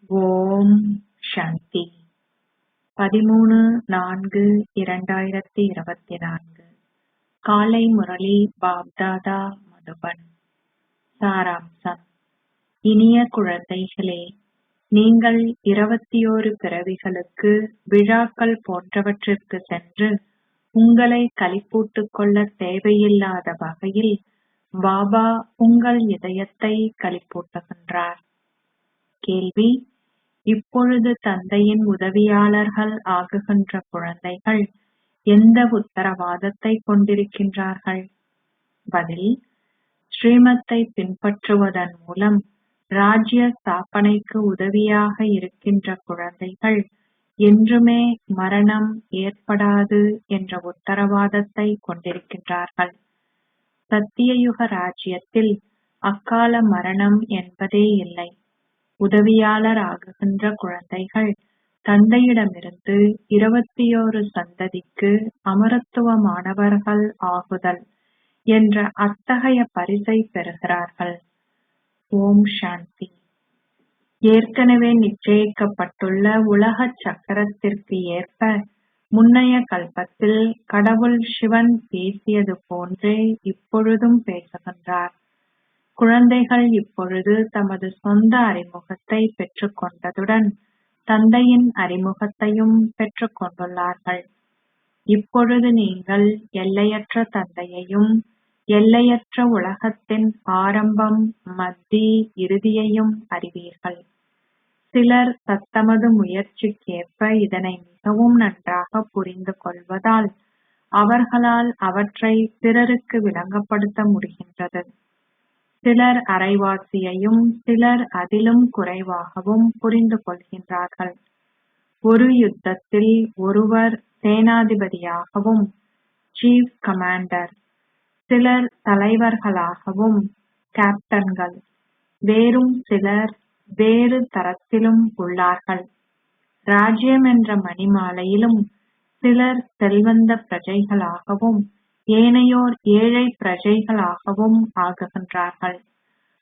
ஓம் சாந்தி. 13/4/2024 காலை முரளி பாப்தாதா மதுபன். சாராம்சம். இனிய குழந்தைகளே, நீங்கள் 21 பிறவிகளுக்கு விழாக்கள் போன்றவற்றிற்கு சென்று உங்களை களிப்பூட்டிக் கொள்ள தேவையில்லாத வகையில் பாபா உங்கள் இதயத்தை களிப்பூட்டுகின்றார். கேள்வி: இப்பொழுது தந்தையின் உதவியாளர்கள் ஆகுகின்ற குழந்தைகள் எந்த உத்தரவாதத்தை கொண்டிருக்கின்றார்கள்? பதில்: ஸ்ரீமத்தை பின்பற்றுவதன் மூலம் ராஜ்ய ஸ்தாபனைக்கு உதவியாக இருக்கின்ற குழந்தைகள் என்றுமே மரணம் ஏற்படாது என்ற உத்தரவாதத்தை கொண்டிருக்கின்றார்கள். சத்தியயுக ராஜ்யத்தில் அக்கால மரணம் என்பதே இல்லை. உதவியாளர் ஆகுகின்ற குழந்தைகள் தந்தையிடமிருந்து 21 சந்ததிக்கு அமரத்துவமானவர்கள் ஆகுதல் என்ற அத்தகைய பரிசை பெறுகிறார்கள். ஓம் சாந்தி. ஏற்கனவே நிச்சயிக்கப்பட்டுள்ள உலக சக்கரத்திற்கு ஏற்ப முன்னைய கல்பத்தில் கடவுள் சிவன் பேசியது போன்றே இப்பொழுதும் பேசுகின்றார். குழந்தைகள் இப்பொழுது தமது சொந்த அறிமுகத்தை பெற்றுக் கொண்டதுடன் தந்தையின் அறிமுகத்தையும் பெற்றுக் கொண்டுள்ளார்கள். இப்பொழுது நீங்கள் எல்லையற்ற தந்தையையும் எல்லையற்ற உலகத்தின் ஆரம்பம், மத்தி, இறுதியையும் அறிவீர்கள். சிலர் தத்தமது முயற்சிக்கேற்ப இதனை மிகவும் நன்றாக புரிந்து கொள்வதால் அவர்களால் அவற்றை பிறருக்கு விளங்கப்படுத்த முடிகின்றது. சிலர் அரைவாசியையும் சிலர் அதிலும் குறைவாகவும் புரிந்து கொள்கின்றார்கள். ஒரு யுத்தத்தில் ஒருவர் சேனாதிபதியாகவும் சீஃப் கமாண்டர், சிலர் தலைவர்களாகவும் கேப்டன்கள், வேறும் சிலர் வேறு தரத்திலும் உள்ளார்கள். ராஜ்யம் என்ற மணிமாலையிலும் சிலர் செல்வந்த பிரஜைகளாகவும் ஏனையோர் ஏழை பிரஜைகளாகவும் ஆகுகின்றார்கள்.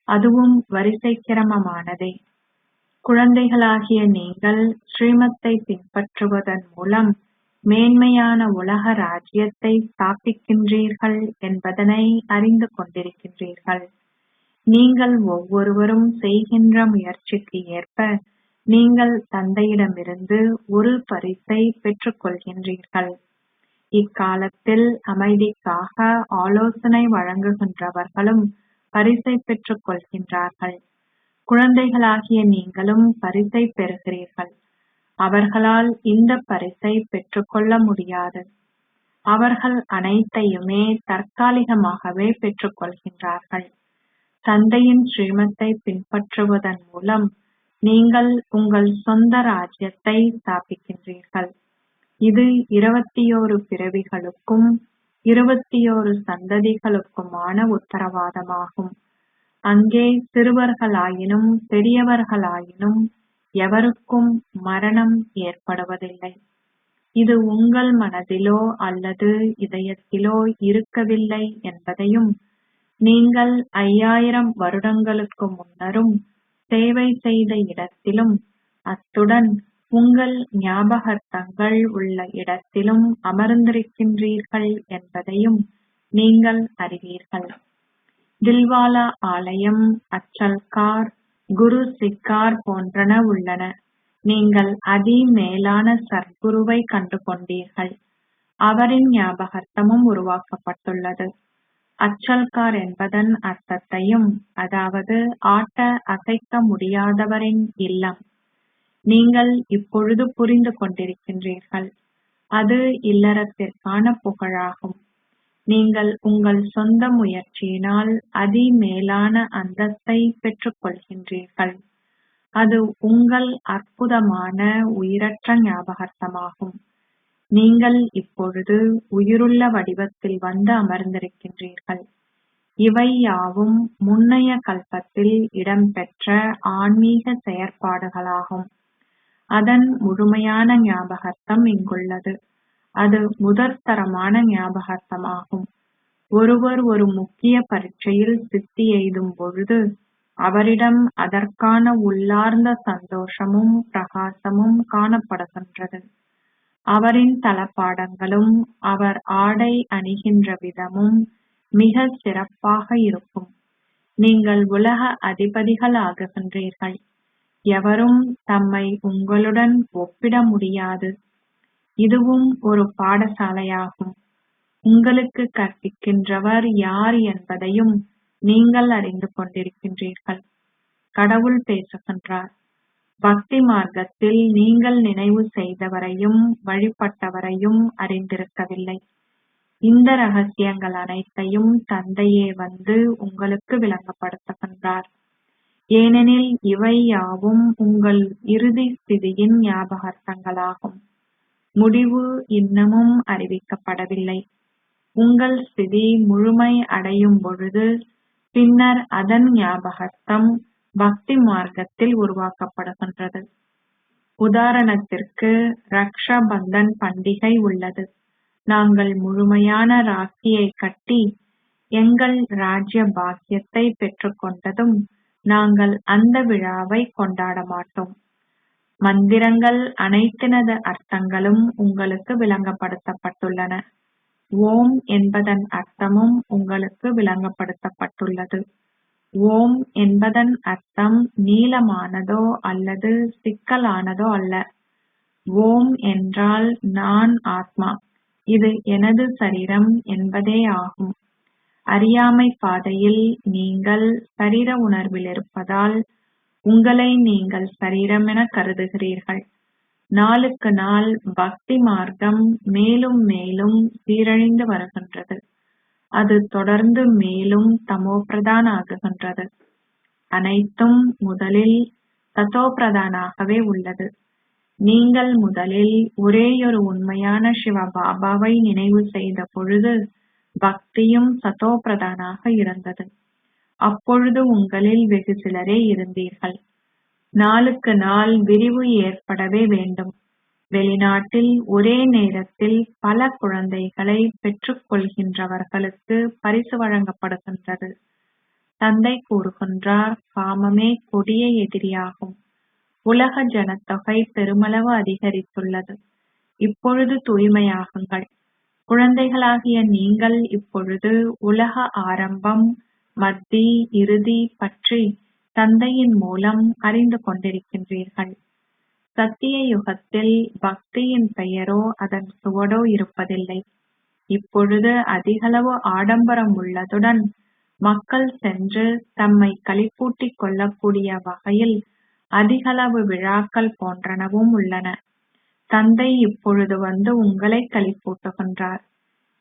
அதுவும் வரிசை கிரமமானதே. குழந்தைகளாகிய நீங்கள் ஸ்ரீமத்தை பின்பற்றுவதன் மூலம் மேன்மையான உலக ராஜ்யத்தை ஸ்தாபிக்கின்றீர்கள் என்பதனை அறிந்து கொண்டிருக்கின்றீர்கள். நீங்கள் ஒவ்வொருவரும் செய்கின்ற முயற்சிக்கு ஏற்ப நீங்கள் தந்தையிடமிருந்து ஒரு பரிசை பெற்றுக் கொள்கின்றீர்கள். இக்காலத்தில் அமைதிக்காக ஆலோசனை வழங்குகின்றவர்களும் பரிசை பெற்றுக் கொள்கின்றார்கள். குழந்தைகளாகிய நீங்களும் பரிசை பெறுகிறீர்கள். அவர்களால் இந்த பரிசை பெற்றுக்கொள்ள முடியாது. அவர்கள் அனைத்தையுமே தற்காலிகமாகவே பெற்றுக் கொள்கின்றார்கள். தந்தையின் ஸ்ரீமத்தை பின்பற்றுவதன் மூலம் நீங்கள் உங்கள் சொந்த ராஜ்யத்தை ஸ்தாபிக்கின்றீர்கள். இது 21 பிறவிகளுக்கும் 21 சந்ததிகளுக்குமான உத்தரவாதமாகும். அங்கே சிறுவர்களாயினும் பெரியவர்களாயினும் எவருக்கும் மரணம் ஏற்படுவதில்லை. இது உங்கள் மனதிலோ அல்லது இதயத்திலோ இருக்கவில்லை என்பதையும், நீங்கள் 5000 வருடங்களுக்கு முன்னரும் சேவை செய்த இடத்திலும், அத்துடன் உங்கள் ஞாபகார்த்தங்கள் உள்ள இடத்திலும் அமர்ந்திருக்கின்றீர்கள் என்பதையும் நீங்கள் அறிவீர்கள். தில்வாலா ஆலயம், அச்சல்கார், குரு சிக்கார் போன்றன உள்ளன. நீங்கள் அதி மேலான சர்க்குருவை கண்டு கொண்டீர்கள். அவரின் ஞாபகார்த்தமும் உருவாக்கப்பட்டுள்ளது. அச்சல்கார் என்பதன் அர்த்தத்தையும், அதாவது ஆட்ட அசைக்க முடியாதவரின் இல்லம், நீங்கள் இப்பொழுது புரிந்து கொண்டிருக்கின்றீர்கள். அது இல்லறத்திற்கான புகழாகும். நீங்கள் உங்கள் சொந்த முயற்சியினால் அதி மேலான அந்தஸ்தை பெற்றுக் கொள்கின்றீர்கள். அது உங்கள் அற்புதமான உயிரற்ற ஞாபகார்த்தமாகும். நீங்கள் இப்பொழுது உயிருள்ள வடிவத்தில் வந்து அமர்ந்திருக்கின்றீர்கள். இவை யாவும் முன்னைய கல்பத்தில் இடம்பெற்ற ஆன்மீக செயற்பாடுகளாகும். அதன் முழுமையான ஞாபகார்த்தம் இங்குள்ளது. அது முதற்தரமான ஞாபகார்த்தமாகும். ஒருவர் ஒரு முக்கிய பரீட்சையில் சித்தி எய்தும் பொழுது அவரிடம் அதற்கான உள்ளார்ந்த சந்தோஷமும் பிரகாசமும் காணப்படுகின்றது. அவரின் தளபாடங்களும் அவர் ஆடை அணிகின்ற விதமும் மிக சிறப்பாக இருக்கும். நீங்கள் உலக அதிபதிகள் ஆகுகின்றீர்கள். எவரும் தம்மை உங்களுடன் ஒப்பிட முடியாது. இதுவும் ஒரு பாடசாலையாகும். உங்களுக்கு கற்பிக்கின்றவர் யார் என்பதையும் நீங்கள் அறிந்து கொண்டிருக்கின்றீர்கள். கடவுள் பேசுகின்றார். பக்தி மார்க்கத்தில் நீங்கள் நினைவு செய்தவரையும் வழிபட்டவரையும் அறிந்திருக்கவில்லை. இந்த ரகசியங்கள் அனைத்தையும் தந்தையே வந்து உங்களுக்கு விளங்கப்படுத்துகின்றார். ஏனெனில் இவை யாவும் உங்கள் இறுதி ஸ்திதியின் ஞாபகார்த்தங்களாகும். முடிவு இன்னமும் அறிவிக்கப்படவில்லை. உங்கள் ஸ்திதி முழுமை அடையும் பொழுது பின்னர் அதன் ஞாபகார்த்தம் பக்தி மார்க்கத்தில் உருவாக்கப்படுகின்றது. உதாரணத்திற்கு ரக்ஷா பந்தன் பண்டிகை உள்ளது. நாங்கள் முழுமையான ராக்கியை கட்டி எங்கள் ராஜ்ய பாக்கியத்தை பெற்றுக்கொண்டதும் நாங்கள் அந்த விழாவை கொண்டாட மாட்டோம். மந்திரங்கள் அனைத்தினது அர்த்தங்களும் உங்களுக்கு விளங்கப்படுத்தப்பட்டுள்ளன. ஓம் என்பதன் அர்த்தமும் உங்களுக்கு விளங்கப்படுத்தப்பட்டுள்ளது. ஓம் என்பதன் அர்த்தம் நீளமானதோ அல்லது சிக்கலானதோ அல்ல. ஓம் என்றால் நான் ஆத்மா, இது எனது சரீரம் என்பதே ஆகும். அறியாமை பாதையில் நீங்கள் சரீர உணர்வில் இருப்பதால் உங்களை நீங்கள் சரீரம் என கருதுகிறீர்கள். நாளுக்கு நாள் பக்தி மார்க்கம் மேலும் மேலும் சீரழிந்து வருகின்றது. அது தொடர்ந்து மேலும் தமோபிரதான் ஆகுகின்றது. அனைத்தும் முதலில் சதோபிரதானாகவே உள்ளது. நீங்கள் முதலில் ஒரேயொரு உண்மையான சிவ பாபாவை நினைவு செய்த பொழுது பக்தியும் சதோபிரதானாக இருந்தது. அப்பொழுது உங்களில் வெகு சிலரே இருந்தீர்கள். நாளுக்கு நாள் விரிவு ஏற்படவே வேண்டும். வெளிநாட்டில் ஒரே நேரத்தில் பல குழந்தைகளை பெற்றுக் கொள்கின்றவர்களுக்கு பரிசு வழங்கப்படுகின்றது. தந்தை கூறுகின்றார், காமமே கொடிய எதிரியாகும். உலக ஜனத்தொகை பெருமளவு அதிகரித்துள்ளது. இப்பொழுது தூய்மையாகுங்கள். குழந்தைகளாகிய நீங்கள் இப்பொழுது உலக ஆரம்பம், மத்தி, இறுதி பற்றி தந்தையின் மூலம் அறிந்து கொண்டிருக்கின்றீர்கள். சத்திய யுகத்தில் பக்தியின் பெயரோ அதன் சுவடோ இருப்பதில்லை. இப்பொழுது அதிகளவு ஆடம்பரம் உள்ளதுடன் மக்கள் சென்று தம்மை களிப்பூட்டிக் கொள்ளக்கூடிய வகையில் அதிகளவு விழாக்கள் போன்றனவும் உள்ளன. தந்தை இப்பொழுது வந்து உங்களை களிப்பூட்டுகின்றார்.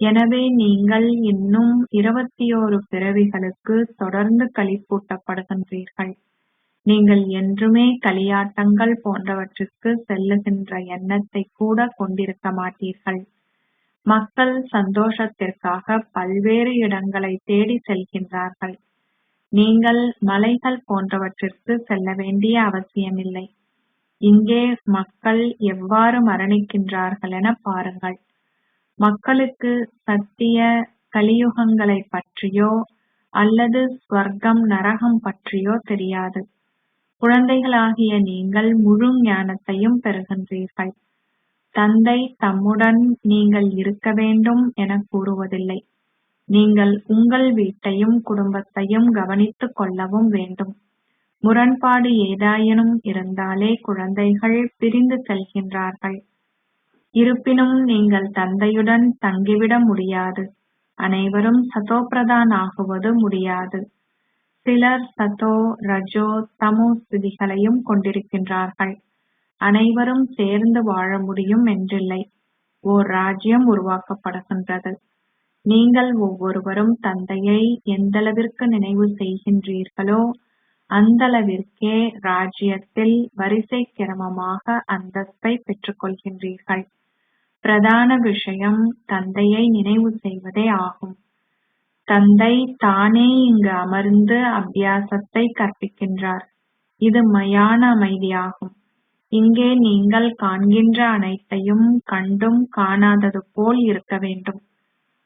எனவே நீங்கள் இன்னும் 21 பிறவிகளுக்கு தொடர்ந்து களிப்பூட்டப்படுகின்றீர்கள். நீங்கள் என்றுமே களியாட்டங்கள் போன்றவற்றுக்கு செல்லுகின்ற எண்ணத்தை கூட கொண்டிருக்க மாட்டீர்கள். மக்கள் சந்தோஷத்திற்காக பல்வேறு இடங்களை தேடி செல்கின்றார்கள். நீங்கள் மலைகள் போன்றவற்றிற்கு செல்ல வேண்டிய அவசியமில்லை. இங்கே மக்கள் எவ்வாறு மரணிக்கின்றார்கள் என பாருங்கள். மக்களுக்கு சத்திய கலியுகங்களை பற்றியோ அல்லது ஸ்வர்க்கம் நரகம் பற்றியோ தெரியாது. குழந்தைகளாகிய நீங்கள் முழு ஞானத்தையும் பெறுகின்றீர்கள். தந்தை தம்முடன் நீங்கள் இருக்க வேண்டும் என கூறுவதில்லை. நீங்கள் உங்கள் வீட்டையும் குடும்பத்தையும் கவனித்துக் கொள்ளவும் வேண்டும். முரண்பாடு ஏதாயினும் இருந்தாலே குழந்தைகள் பிரிந்து செல்கின்றார்கள். இருப்பினும் நீங்கள் தந்தையுடன் தங்கிவிட முடியாது. அனைவரும் சதோபிரதான் ஆகுவது முடியாது. சிலர் சதோ, ரஜோ, தமோ ஸ்திதிகளையும் கொண்டிருக்கின்றார்கள். அனைவரும் சேர்ந்து வாழ முடியும் என்றில்லை. ஓர் ராஜ்யம் உருவாக்கப்படுகின்றது. நீங்கள் ஒவ்வொருவரும் தந்தையை எந்தளவிற்கு நினைவு செய்கின்றீர்களோ அந்தளவிற்கே ராஜ்யத்தில் வரிசை கிரமமாக அந்தஸ்தை பெற்றுக் கொள்கின்றீர்கள். பிரதான விஷயம் தந்தையை நினைவு செய்வதே ஆகும். தந்தை தானே இங்கு அமர்ந்து அபியாசத்தை கற்பிக்கின்றார். இது மயான அமைதியாகும். இங்கே நீங்கள் காண்கின்ற அனைத்தையும் கண்டும் காணாதது போல் இருக்க வேண்டும்.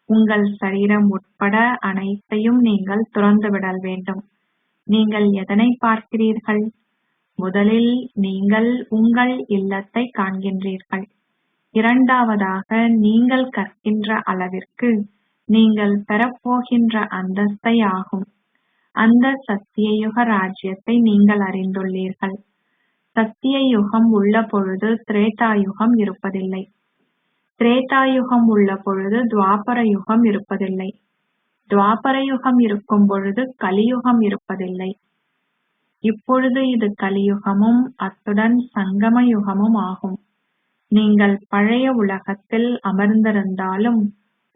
உங்கள் சரீரம் உட்பட அனைத்தையும் நீங்கள் துறந்துவிடல் வேண்டும். நீங்கள் எதனை பார்க்கிறீர்கள்? முதலில் நீங்கள் உங்கள் இல்லத்தை காண்கின்றீர்கள். இரண்டாவதாக நீங்கள் கற்கின்ற அளவிற்கு நீங்கள் பெறப்போகின்ற அந்தஸ்தை ஆகும். அந்த சத்தியயுக ராஜ்யத்தை நீங்கள் அறிந்துள்ளீர்கள். சத்திய யுகம் உள்ள பொழுது திரேதாயுகம் இருப்பதில்லை. திரேதாயுகம் உள்ள பொழுது துவாபர யுகம் இருப்பதில்லை. துவாபர யுகம் இருக்கும் பொழுது கலியுகம் இருப்பதில்லை. இப்பொழுது இது கலியுகமும் அத்துடன் சங்கம யுகமும் ஆகும். நீங்கள் பழைய உலகத்தில் அமர்ந்திருந்தாலும்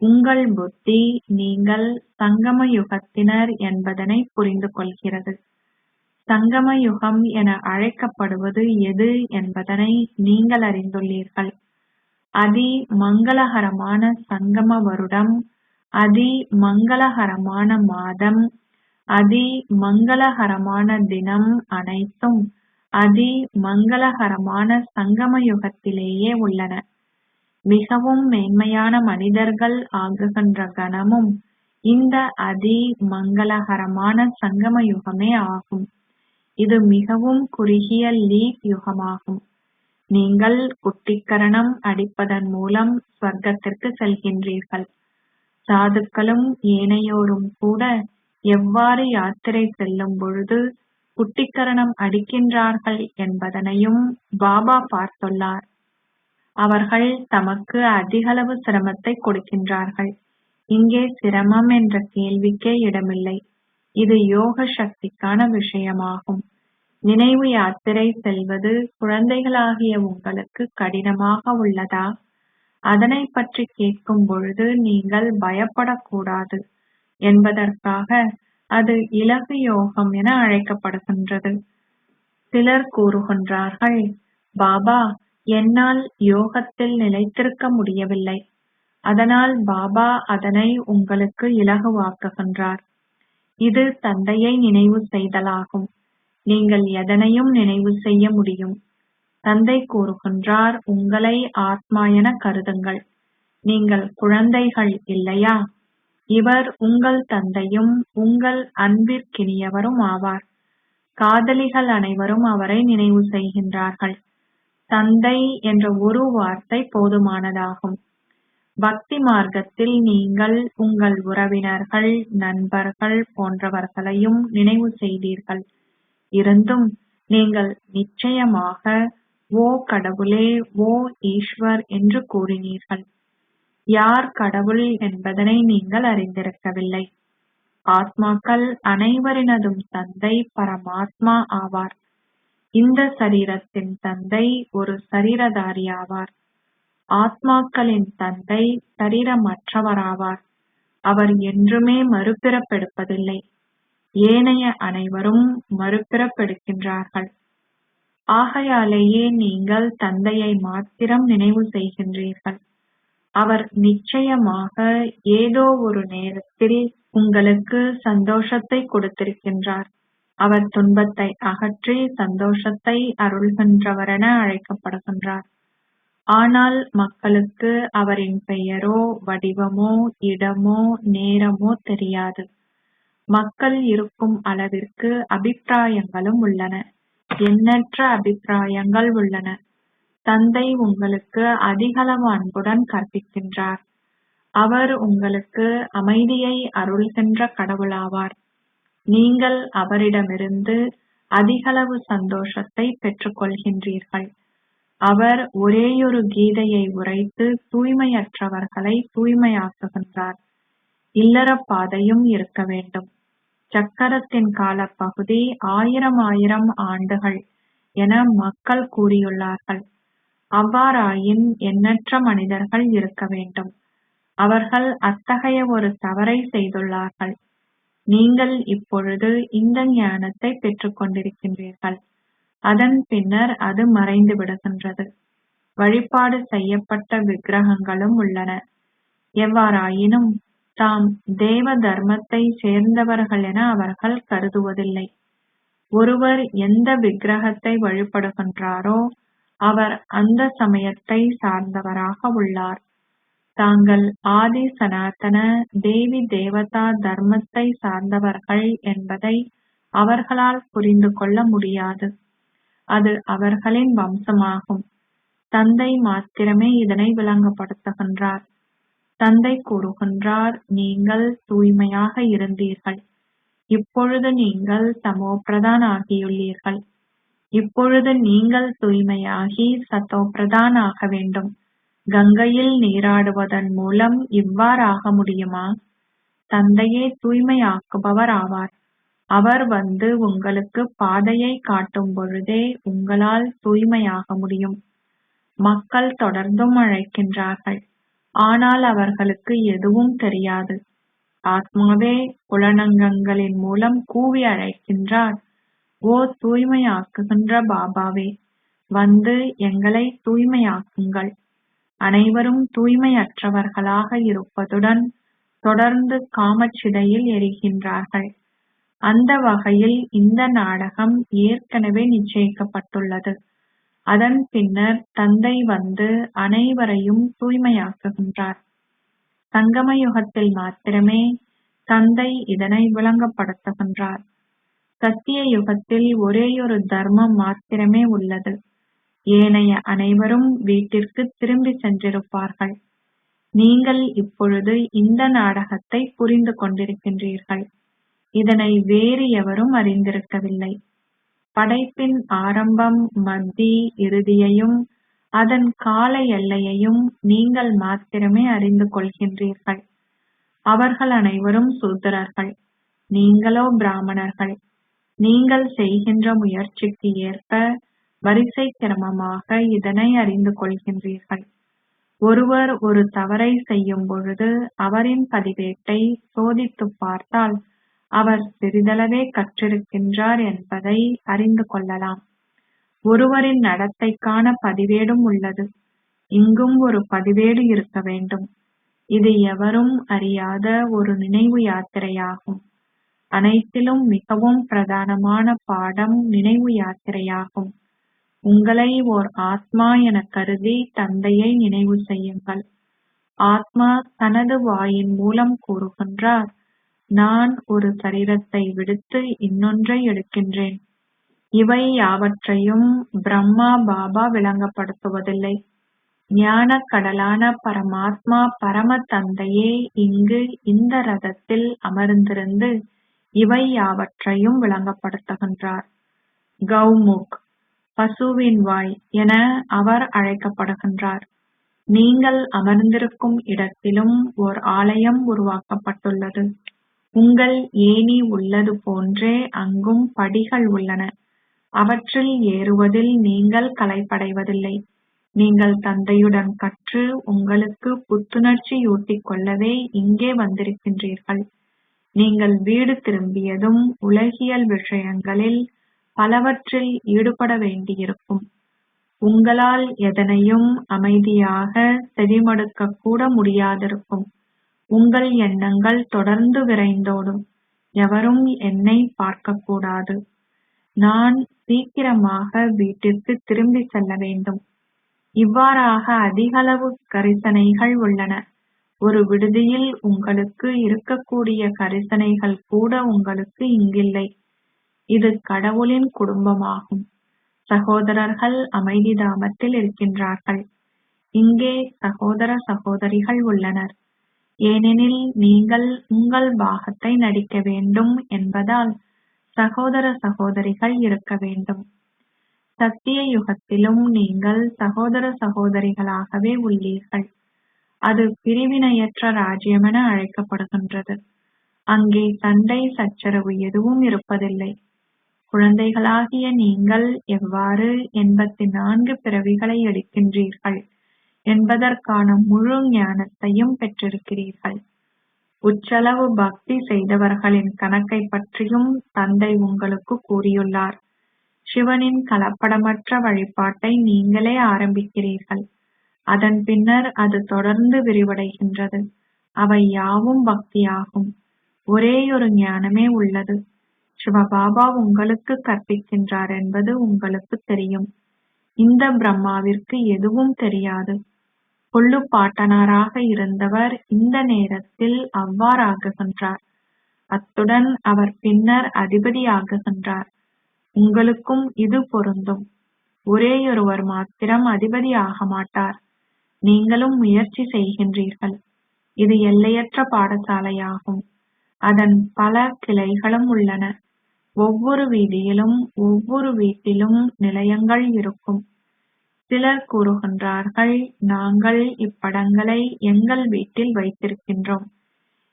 உங்கள் புத்தி நீங்கள் சங்கம யுகத்தினர் என்பதனை புரிந்து கொள்கிறது. சங்கம யுகம் என அழைக்கப்படுவது எது என்பதனை நீங்கள் அறிந்துள்ளீர்கள். அதி மங்களகரமான சங்கம வருடம், அதி மங்களகரமான மாதம், அதி மங்களகரமான தினம் அனைத்தும் அதி மங்களகரமான சங்கம யுகத்திலேயே உள்ளன. மிகவும் மேன்மையான மனிதர்கள் ஆகுகின்ற கணமும் இந்த அதி மங்களகரமான சங்கம யுகமே ஆகும். இது மிகவும் குறுகிய லீப் யுகமாகும். நீங்கள் குட்டிக்கரணம் அடிப்பதன் மூலம் ஸ்வர்க்கத்திற்கு செல்கின்றீர்கள். சாதுக்களும் ஏனையோரும் கூட எவ்வாறு யாத்திரை செல்லும் பொழுது குட்டிக்கரணம் அடிக்கின்றார்கள் என்பதனையும் பாபா பார்த்துள்ளார். அவர்கள் தமக்கு அதிகளவு சிரமத்தை கொடுக்கின்றார்கள். இங்கே சிரமம் என்ற கேள்விக்கே இடமில்லை. இது யோக சக்திக்கான விஷயமாகும். நினைவு யாத்திரை செல்வது குழந்தைகளாகிய உங்களுக்கு கடினமாக உள்ளதா? அதனை பற்றி கேட்கும் பொழுது நீங்கள் பயப்படக்கூடாது என்பதற்காக அது இலகு யோகம் என அழைக்கப்படுகின்றது. சிலர் கூறுகின்றார்கள், பாபா, என்னால் யோகத்தில் நிலைத்திருக்க முடியவில்லை. அதனால் பாபா அதனை உங்களுக்கு இலகுவாக்குகின்றார். இது தந்தையை நினைவு செய்தலாகும். நீங்கள் எதனையும் நினைவு செய்ய முடியும். தந்தை கூறுகின்றார், உங்களை ஆத்மா என கருதுங்கள். நீங்கள் குழந்தைகள் இல்லையா? இவர் உங்கள் தந்தையும் உங்கள் அன்பிற்கினியவரும் ஆவார். காதலிகள் அனைவரும் அவரை நினைவு செய்கின்றார்கள். தந்தை என்ற ஒரு வார்த்தை போதுமானதாகும். பக்தி மார்க்கத்தில் நீங்கள் உங்கள் உறவினர்கள், நண்பர்கள் போன்றவர்களையும் நினைவு செய்தீர்கள். இருந்தும் நீங்கள் நிச்சயமாக ஓ கடவுளே, ஓ ஈஸ்வர் என்று கூறினீர்கள். யார் கடவுள் என்பதனை நீங்கள் அறிந்திருக்கவில்லை. ஆத்மாக்கள் அனைவரினதும் தந்தை பரமாத்மா ஆவார். இந்த சரீரத்தின் தந்தை ஒரு சரீரதாரி ஆவார். ஆத்மாக்களின் தந்தை சரீரமற்றவராவார். அவர் என்றுமே மறுபிறப்பெடுப்பதில்லை. ஏனைய அனைவரும் மறுபிறப்பெடுக்கின்றார்கள். ஆகையாலேயே நீங்கள் தந்தையை மாத்திரம் நினைவு செய்கின்றீர்கள். அவர் நிச்சயமாக ஏதோ ஒரு நேரத்தில் உங்களுக்கு சந்தோஷத்தை கொடுத்திருக்கின்றார். அவர் துன்பத்தை அகற்றி சந்தோஷத்தை அருள்கின்றவரென அழைக்கப்படுகின்றார். ஆனால் மக்களுக்கு அவரின் பெயரோ வடிவமோ இடமோ நேரமோ தெரியாது. மக்கள் இருக்கும் அளவிற்கு அபிப்பிராயங்களும் உள்ளன. எண்ணற்ற அபிப்பிராயங்கள் உள்ளன. தந்தை உங்களுக்கு அதிகளவு அன்புடன் கற்பிக்கின்றார். அவர் உங்களுக்கு அமைதியை அருள்கின்ற கடவுளாவார். நீங்கள் அவரிடமிருந்து அதிகளவு சந்தோஷத்தை பெற்றுக்கொள்கின்றீர்கள். அவர் ஒரேயொரு கீதையை உரைத்து தூய்மையற்றவர்களை தூய்மையாக்குகின்றார். இல்லற பாதையும் இருக்க வேண்டும். சக்கரத்தின் காலப்பகுதி 1000 ஆண்டுகள் என மக்கள் கூறியுள்ளார்கள். அவ்வாறாயின் எண்ணற்ற மனிதர்கள் இருக்க வேண்டும். அவர்கள் அத்தகைய ஒரு தவறை செய்துள்ளார்கள். நீங்கள் இப்பொழுது இந்த ஞானத்தை பெற்றுக் கொண்டிருக்கின்றீர்கள். அதன் பின்னர் அது மறைந்து விடுகின்றது. வழிபாடு செய்யப்பட்ட விக்கிரகங்களும் உள்ளன. எவ்வாறாயினும் தாம் தேவ தர்மத்தை சேர்ந்தவர்கள் என அவர்கள் கருதுவதில்லை. ஒருவர் எந்த விக்கிரகத்தை வழிபடுகின்றாரோ அவர் அந்த சமயத்தை சார்ந்தவராக உள்ளார். தாங்கள் ஆதி சனாதன தேவி தேவதா தர்மத்தை சார்ந்தவர்கள் என்பதை அவர்களால் புரிந்து கொள்ள முடியாது. அது அவர்களின் வம்சமாகும். தந்தை மாத்திரமே இதனை விளங்கப்படுத்துகின்றார். தந்தை கூறுகின்றார், நீங்கள் தூய்மையாக இருந்தீர்கள். இப்பொழுது நீங்கள் தமோபிரதான் ஆகியுள்ளீர்கள். இப்பொழுது நீங்கள் தூய்மையாகி சத்தோபிரதான் ஆக வேண்டும். கங்கையில் நீராடுவதன் மூலம் இவ்வாறாக முடியுமா? தந்தையே தூய்மையாக்குபவர் ஆவார். அவர் வந்து உங்களுக்கு பாதையை காட்டும் பொழுதே உங்களால் தூய்மையாக முடியும். மக்கள் தொடர்ந்தும் அழைக்கின்றார்கள், ஆனால் அவர்களுக்கு எதுவும் தெரியாது. ஆத்மாவே புலனங்கங்களின் மூலம் கூவி அழைக்கின்றார், ஓ தூய்மையாக்குகின்ற பாபாவே, வந்து எங்களை தூய்மையாக்குங்கள். அனைவரும் தூய்மையற்றவர்களாக இருப்பதுடன் தொடர்ந்து காமச்சிதையில் எரிகின்றார்கள். அந்த வகையில் இந்த நாடகம் ஏற்கனவே நிச்சயிக்கப்பட்டுள்ளது. அதன் பின்னர் தந்தை வந்து அனைவரையும் தூய்மையாக்குகின்றார். சங்கம யுகத்தில் மாத்திரமே தந்தை இதனை விளங்கப்படுத்துகின்றார். சத்திய யுகத்தில் ஒரேயொரு தர்மம் மாத்திரமே உள்ளது. ஏனைய அனைவரும் வீட்டிற்கு திரும்பி சென்றிருப்பார்கள். நீங்கள் இப்பொழுது இந்த நாடகத்தை புரிந்து கொண்டிருக்கின்றீர்கள். இதனை வேறு எவரும் அறிந்திருக்கவில்லை. படைப்பின் ஆரம்பம், மத்தி, இறுதியையும் அதன் கால எல்லையையும் நீங்கள் மாத்திரமே அறிந்து கொள்கின்றீர்கள். அவர்கள் அனைவரும் சூத்திரர்கள், நீங்களோ பிராமணர்கள். நீங்கள் செய்கின்ற முயற்சிக்கு ஏற்ப வரிசை கிரமமாக இதனை அறிந்து கொள்கின்றீர்கள். ஒருவர் ஒரு தவறை செய்யும் பொழுது அவரின் பதிவேட்டை சோதித்துப் பார்த்தால் அவர் சிறிதளவே கற்றிருக்கின்றார் என்பதை அறிந்து கொள்ளலாம். ஒருவரின் நடத்தைக்கான பதிவேடும் உள்ளது. இங்கும் ஒரு பதிவேடு இருக்க வேண்டும். இது எவரும் அறியாத ஒரு நினைவு யாத்திரையாகும். அனைத்திலும் மிகவும் பிரதானமான பாடம் நினைவு யாத்திரையாகும். உங்களை ஓர் ஆத்மா என கருதி தந்தையை நினைவு செய்யுங்கள். ஆத்மா தனது வாயின் மூலம் கூறுகின்றார், நான் ஒரு சரீரத்தை விடுத்து இன்னொன்றை எடுக்கின்றேன். இவை யாவற்றையும் பிரம்மா பாபா விளங்கப்படுத்துவதில்லை. ஞான கடலான பரமாத்மா பரம தந்தையே இங்கு இந்த ரதத்தில் அமர்ந்திருந்து இவை யாவற்றையும் விளங்கப்படுத்துகின்றார். கௌமுக், பசுவின் வாய் என அவர் அழைக்கப்படுகின்றார். நீங்கள் அமர்ந்திருக்கும் இடத்திலும் ஓர் ஆலயம் உருவாக்கப்பட்டுள்ளது. உங்கள் ஏணி உள்ளது போன்றே அங்கும் படிகள் உள்ளன. அவற்றில் ஏறுவதில் நீங்கள் களைப்படைவதில்லை. நீங்கள் தந்தையுடன் கற்று உங்களுக்கு புத்துணர்ச்சியூட்டிக் கொள்ளவே இங்கே வந்திருக்கின்றீர்கள். நீங்கள் வீடு திரும்பியதும் உலகியல் விஷயங்களில் பலவற்றில் ஈடுபட வேண்டியிருக்கும். உங்களால் எதனையும் அமைதியாக செவிமடுக்க கூட முடியாதிருக்கும். உங்கள் எண்ணங்கள் தொடர்ந்து விரைந்தோடும். எவரும் என்னை பார்க்கக்கூடாது. நான் சீக்கிரமாக வீட்டிற்கு திரும்பி செல்ல வேண்டும். இவ்வாறாக அதிகளவு கரிசனைகள் உள்ளன. ஒரு விடுதியில் உங்களுக்கு இருக்கக்கூடிய கரிசனைகள் கூட உங்களுக்கு இங்கில்லை. இது கடவுளின் குடும்பமாகும். சகோதரர்கள் அமைதி தாமத்தில் இருக்கின்றார்கள். இங்கே சகோதர சகோதரிகள் உள்ளனர். ஏனெனில் நீங்கள் உங்கள் பாகத்தை நடிக்க வேண்டும் என்பதால் சகோதர சகோதரிகள் இருக்க வேண்டும். சத்திய யுகத்திலும் நீங்கள் சகோதர சகோதரிகளாகவே உள்ளீர்கள். அது பிரிவினையற்ற ராஜ்யமென அழைக்கப்படுகின்றது. அங்கே சண்டை சச்சரவு எதுவும் இருப்பதில்லை. குழந்தைகளாகிய நீங்கள் எவ்வாறு 84 பிறவிகளை எடுக்கின்றீர்கள் என்பதற்கான முழு ஞானத்தையும் பெற்றிருக்கிறீர்கள். உச்சளவு பக்தி செய்தவர்களின் கணக்கை பற்றியும் தந்தை உங்களுக்கு கூறியுள்ளார். சிவனின் கலப்படமற்ற வழிபாட்டை நீங்களே ஆரம்பிக்கிறீர்கள். அதன் பின்னர் அது தொடர்ந்து விரிவடைகின்றது. அவை யாவும் பக்தியாகும். ஒரேயொரு ஞானமே உள்ளது. சிவபாபா உங்களுக்கு கற்பிக்கின்றார் என்பது உங்களுக்கு தெரியும். இந்த பிரம்மாவிற்கு எதுவும் தெரியாது. கொள்ளு பாட்டனாராக இருந்தவர் இந்த நேரத்தில் அவ்வாறாகுகின்றார். அத்துடன் அவர் பின்னர் அதிபதியாகுகின்றார். உங்களுக்கும் இது பொருந்தும். ஒரேயொருவர் மாத்திரம் அதிபதி ஆக மாட்டார். நீங்களும் முயற்சி செய்கின்றீர்கள். இது எல்லையற்ற பாடசாலையாகும். அதன் பல கிளைகளும் உள்ளன. ஒவ்வொரு வீதியிலும் ஒவ்வொரு வீட்டிலும் நிலையங்கள் இருக்கும். சிலர் கூறுகின்றார்கள், நாங்கள் இப்படங்களை எங்கள் வீட்டில் வைத்திருக்கின்றோம்.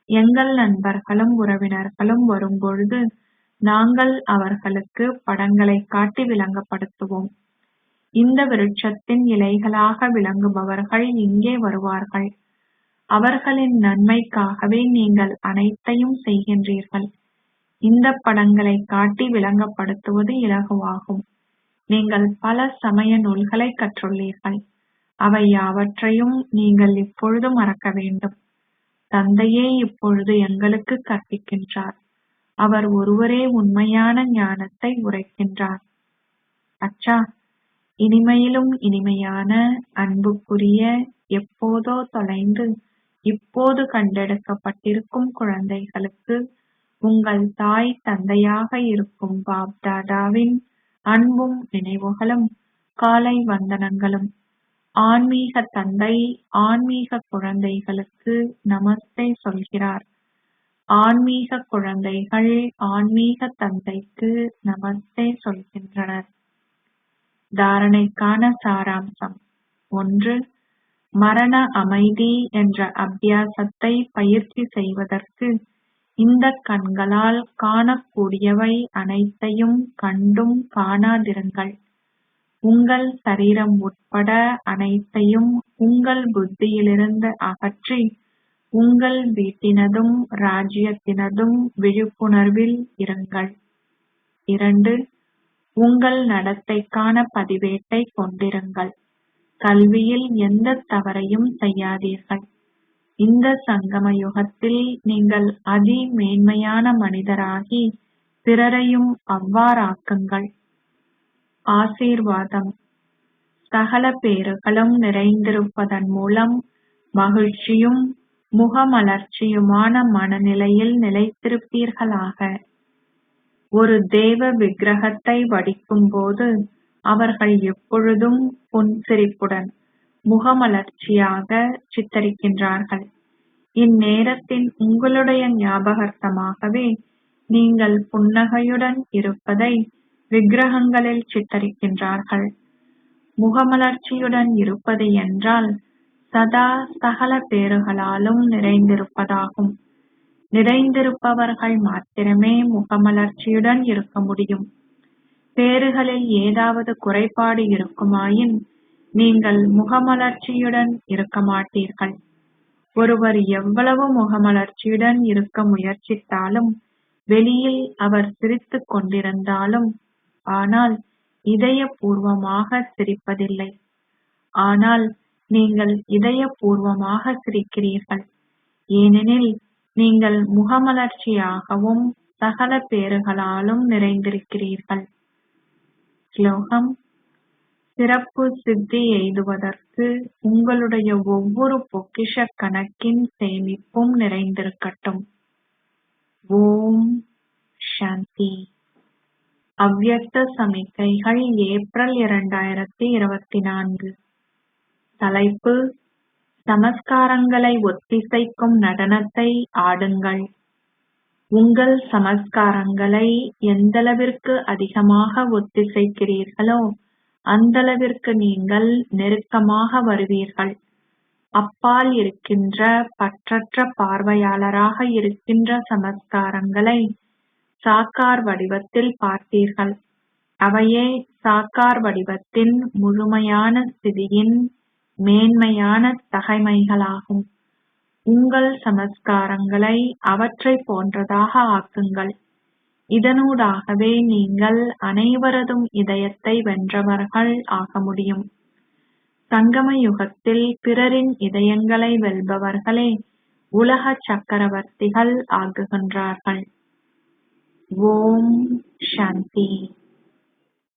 எங்கள் நண்பர்களும் உறவினர்களும் வரும்பொழுது நாங்கள் அவர்களுக்கு படங்களை காட்டி விளங்கப்படுத்துவோம். இந்த விருட்சத்தின் இலைகளாக விளங்குபவர்கள் இங்கே வருவார்கள். அவர்களின் நன்மைக்காகவே நீங்கள் அனைத்தையும் செய்கின்றீர்கள். இந்த படங்களை காட்டி விளங்கப்படுத்துவது இலகுவாகும். நீங்கள் பல சமய நூல்களை கற்றுள்ளீர்கள். அவை யாவற்றையும் நீங்கள் இப்பொழுது மறக்க வேண்டும். தந்தையே இப்பொழுது எங்களுக்கு கற்பிக்கின்றார். அவர் ஒருவரே உண்மையான ஞானத்தை உரைக்கின்றார். அச்சா, இனிமையிலும் இனிமையான அன்புக்குரிய, எப்போதோ தொலைந்து இப்போது கண்டெடுக்கப்பட்டிருக்கும் குழந்தைகளுக்கு உங்கள் தாய் தந்தையாக இருக்கும் பாப்தாதாவின் அன்பும் நினைவுகளும் காலை வந்தனங்களும். ஆன்மீக தந்தை ஆன்மீக குழந்தைகளுக்கு நமஸ்தே சொல்கிறார். ஆன்மீக குழந்தைகள் ஆன்மீக தந்தைக்கு நமஸ்தே சொல்கின்றனர். தாரணைக்கான சாராம்சம். 1. மரண அமைதி என்ற அபியாசத்தை பயிற்சி செய்வதற்கு இந்த கண்களால் காணக்கூடியவை அனைத்தையும் கண்டும் காணாதிருங்கள். உங்கள் சரீரம் உட்பட அனைத்தையும் உங்கள் புத்தியிலிருந்து அகற்றி உங்கள் வீட்டினதும் ராஜ்யத்தினதும் விழிப்புணர்வில் இருங்கள். 2. உங்கள் நடத்தைக்கான பதிவேட்டை கொண்டிருங்கள். கல்வியில் எந்த தவறையும் செய்யாதீர்கள். இந்த சங்கம யுகத்தில் நீங்கள் அதி மேன்மையான மனிதராகி பிறரையும் அவ்வாறாக்குங்கள். ஆசீர்வாதம். சகல பேறுகளும் நிறைந்திருப்பதன் மூலம் மகிழ்ச்சியும் முகமலர்ச்சியுமான மனநிலையில் நிலைத்திருப்பீர்களாக. ஒரு தேவ விக்கிரகத்தை வடிக்கும் போது அவர்கள் எப்பொழுதும் புன்சிரிப்புடன் முகமலர்ச்சியாக சித்தரிக்கின்றார்கள். இந்நேரத்தின் உங்களுடைய ஞாபகார்த்தமாகவே நீங்கள் புன்னகையுடன் இருப்பதை விக்கிரகங்களில் சித்தரிக்கின்றார்கள். முகமலர்ச்சியுடன் இருப்பது என்றால் சதா சகல பேறுகளாலும் நிறைந்திருப்பதாகும். நிறைந்திருப்பவர்கள் மாத்திரமே முகமலர்ச்சியுடன் இருக்க முடியும். பேறுகளில் ஏதாவது குறைபாடு இருக்குமாயின் நீங்கள் முகமலர்ச்சியுடன் இருக்க மாட்டீர்கள். ஒருவர் எவ்வளவு முகமலர்ச்சியுடன் இருக்க முயற்சித்தாலும், வெளியில் அவர் சிரித்துக் கொண்டிருந்தாலும், ஆனால் இதயபூர்வமாக சிரிப்பதில்லை. ஆனால் நீங்கள் இதயபூர்வமாக சிரிக்கிறீர்கள். ஏனெனில் நீங்கள் முகமலர்ச்சியாகவும் சகல பேறுகளாலும் நிறைந்திருக்கிறீர்கள். ஸ்லோகம். சிறப்பு சித்தி எய்துவதற்கு உங்களுடைய ஒவ்வொரு பொக்கிஷ கணக்கின் சேமிப்பும் நிறைந்திருக்கட்டும். ஓம் சாந்தி. அவ்யக்த சமிக்கைகள் ஏப்ரல் 2024. தலைப்பு: சமஸ்காரங்களை ஒத்திசைக்கும் நடனத்தை ஆடுங்கள். உங்கள் சமஸ்காரங்களை எந்தளவிற்கு அதிகமாக ஒத்திசைக்கிறீர்களோ அந்தளவிற்கு நீங்கள் நெருக்கமாக வருவீர்கள். அப்பால் இருக்கின்ற பற்றற்ற பார்வையாளராக இருக்கின்ற சமஸ்காரங்களை சாக்கார் வடிவத்தில் பார்த்தீர்கள். அவையே சாக்கார் வடிவத்தின் முழுமையான ஸ்திதியின் மேன்மையான தகைமைகளாகும். உங்கள் சமஸ்காரங்களை அவற்றை போன்றதாக ஆக்குங்கள். இதனூடாகவே நீங்கள் அனைவரதும் இதயத்தை வென்றவர்கள் ஆக முடியும். சங்கம யுகத்தில் பிறரின் இதயங்களை வெல்பவர்களே உலக சக்கரவர்த்திகள் ஆகுகின்றார்கள். ஓம் சாந்தி.